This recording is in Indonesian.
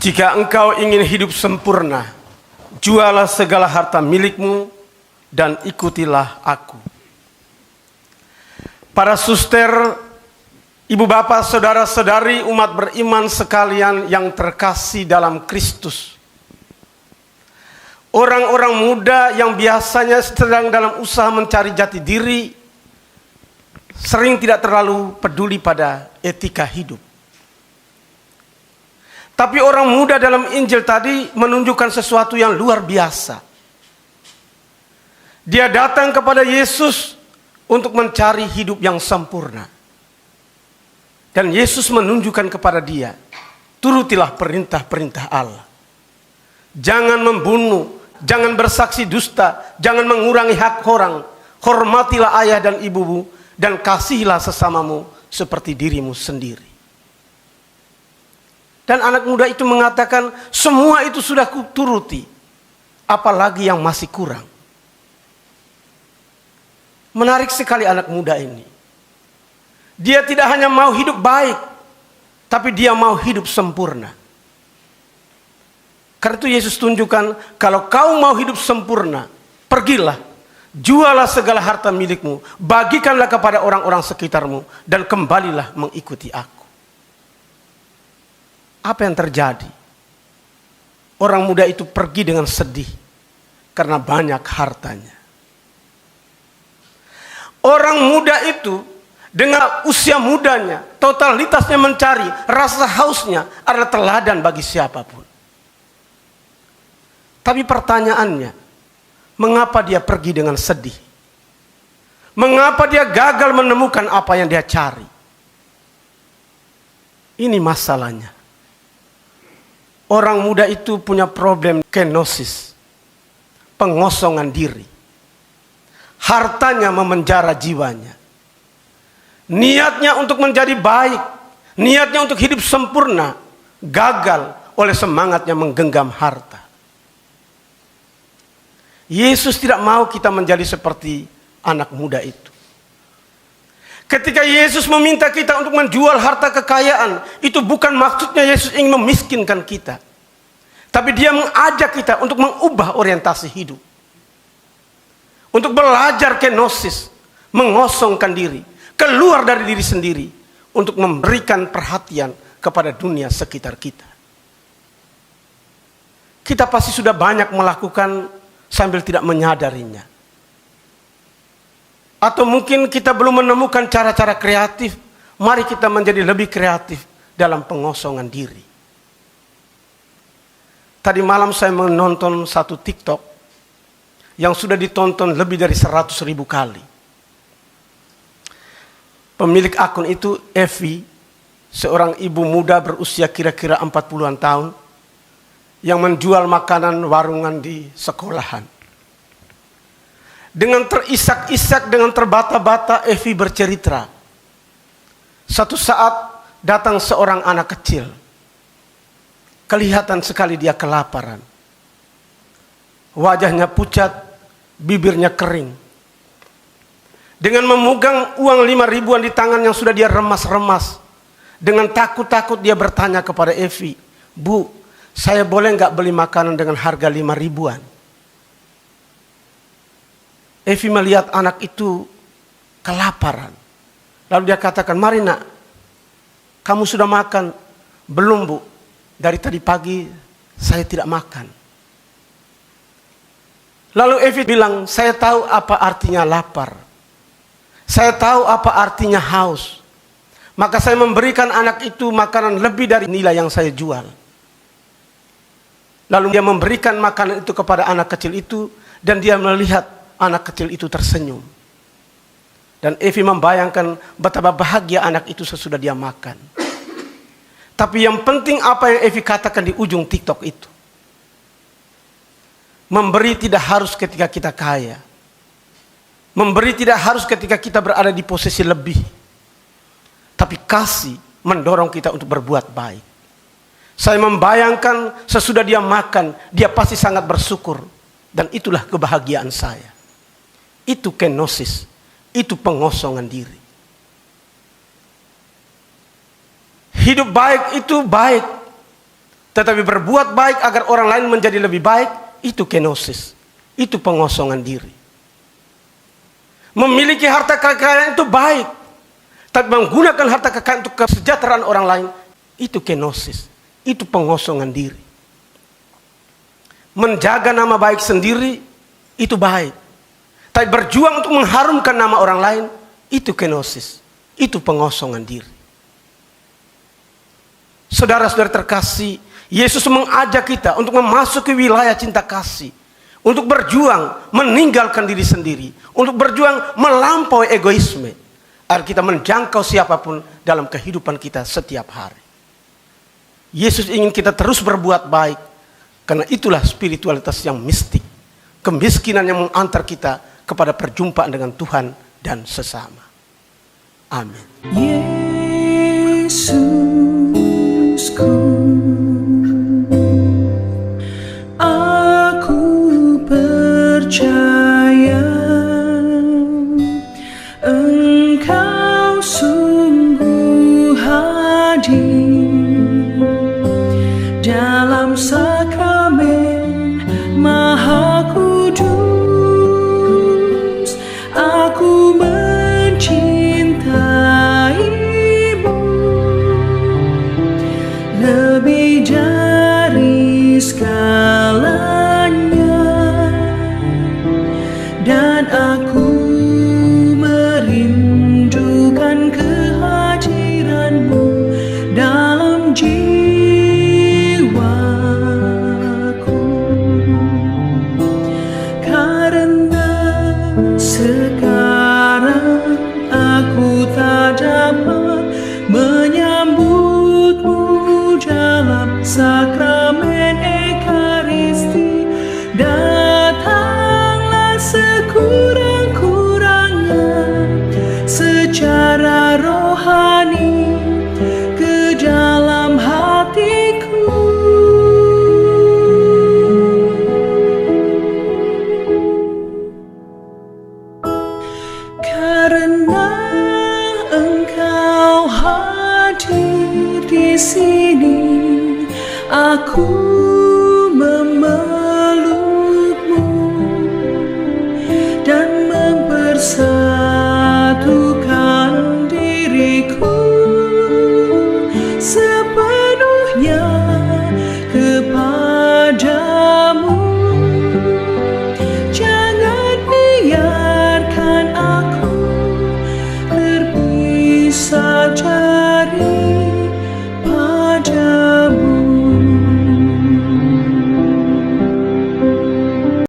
Jika engkau ingin hidup sempurna, jualah segala harta milikmu dan ikutilah aku. Para suster, ibu bapak, saudara-saudari, umat beriman sekalian yang terkasih dalam Kristus. Orang-orang muda yang biasanya sedang dalam usaha mencari jati diri, sering tidak terlalu peduli pada etika hidup. Tapi orang muda dalam Injil tadi menunjukkan sesuatu yang luar biasa. Dia datang kepada Yesus untuk mencari hidup yang sempurna. Dan Yesus menunjukkan kepada dia, turutilah perintah-perintah Allah. Jangan membunuh, jangan bersaksi dusta, jangan mengurangi hak orang. Hormatilah ayah dan ibumu, dan kasihilah sesamamu seperti dirimu sendiri. Dan anak muda itu mengatakan, semua itu sudah kuturuti, apalagi yang masih kurang. Menarik sekali anak muda ini. Dia tidak hanya mau hidup baik, tapi dia mau hidup sempurna. Karena itu Yesus tunjukkan, kalau kau mau hidup sempurna, pergilah, jualah segala harta milikmu, bagikanlah kepada orang-orang sekitarmu, dan kembalilah mengikuti aku. Apa yang terjadi? Orang muda itu pergi dengan sedih karena banyak hartanya. Orang muda itu dengan usia mudanya, totalitasnya mencari, rasa hausnya adalah teladan bagi siapapun. Tapi pertanyaannya, mengapa dia pergi dengan sedih? Mengapa dia gagal menemukan apa yang dia cari? Ini masalahnya. Orang muda itu punya problem kenosis, pengosongan diri. Hartanya memenjara jiwanya. Niatnya untuk menjadi baik, niatnya untuk hidup sempurna, gagal oleh semangatnya menggenggam harta. Yesus tidak mau kita menjadi seperti anak muda itu. Ketika Yesus meminta kita untuk menjual harta kekayaan, itu bukan maksudnya Yesus ingin memiskinkan kita. Tapi dia mengajak kita untuk mengubah orientasi hidup. Untuk belajar kenosis, mengosongkan diri, keluar dari diri sendiri, untuk memberikan perhatian kepada dunia sekitar kita. Kita pasti sudah banyak melakukan sambil tidak menyadarinya. Atau mungkin kita belum menemukan cara-cara kreatif. Mari kita menjadi lebih kreatif dalam pengosongan diri. Tadi malam saya menonton satu TikTok yang sudah ditonton lebih dari 100.000 kali. Pemilik akun itu Evi, seorang ibu muda berusia kira-kira 40-an tahun yang menjual makanan warungan di sekolahan. Dengan terisak-isak, dengan terbata-bata, Evi bercerita. Satu saat datang seorang anak kecil. Kelihatan sekali dia kelaparan. Wajahnya pucat, bibirnya kering. Dengan memegang uang 5.000-an di tangan yang sudah dia remas-remas. Dengan takut-takut dia bertanya kepada Evi, "Bu, saya boleh nggak beli makanan dengan harga 5.000-an?" Evi melihat anak itu kelaparan. Lalu dia katakan, "Mari nak, kamu sudah makan?" "Belum, Bu, dari tadi pagi saya tidak makan." Lalu Evi bilang, "Saya tahu apa artinya lapar. Saya tahu apa artinya haus. Maka saya memberikan anak itu makanan lebih dari nilai yang saya jual." Lalu dia memberikan makanan itu kepada anak kecil itu, dan dia melihat anak kecil itu tersenyum. Dan Evi membayangkan betapa bahagia anak itu sesudah dia makan. Tapi yang penting apa yang Evi katakan di ujung TikTok itu. Memberi tidak harus ketika kita kaya. Memberi tidak harus ketika kita berada di posisi lebih. Tapi kasih mendorong kita untuk berbuat baik. Saya membayangkan sesudah dia makan, dia pasti sangat bersyukur. Dan itulah kebahagiaan saya. Itu kenosis, itu pengosongan diri. Hidup baik itu baik, Tetapi berbuat baik agar orang lain menjadi lebih baik, itu kenosis. Itu pengosongan diri. Memiliki harta kekayaan itu baik. Tapi menggunakan harta kekayaan untuk kesejahteraan orang lain, itu kenosis. Itu pengosongan diri. Menjaga nama baik sendiri, itu baik. Tapi berjuang untuk mengharumkan nama orang lain, itu kenosis. Itu pengosongan diri. Saudara-saudara terkasih, Yesus mengajak kita untuk memasuki wilayah cinta kasih. Untuk berjuang meninggalkan diri sendiri. Untuk berjuang melampaui egoisme. Agar kita menjangkau siapapun dalam kehidupan kita setiap hari. Yesus ingin kita terus berbuat baik. Karena itulah spiritualitas yang mistik. Kemiskinan yang mengantar kita kepada perjumpaan dengan Tuhan dan sesama. Amin. Yesusku, aku percaya Engkau sungguh hadir dalam sakramen Maha Kudus. Aku mencintaimu lebih dari segalanya, dan aku merindukan kehadiranmu dalam jiwaku. Karena sekarang aku tak dapat menyambutmu dalam sakramen Ekaristi. Datanglah sekurang-kurangnya secara rohani ke dalam hatiku. Karena Engkau hadir di sini, aku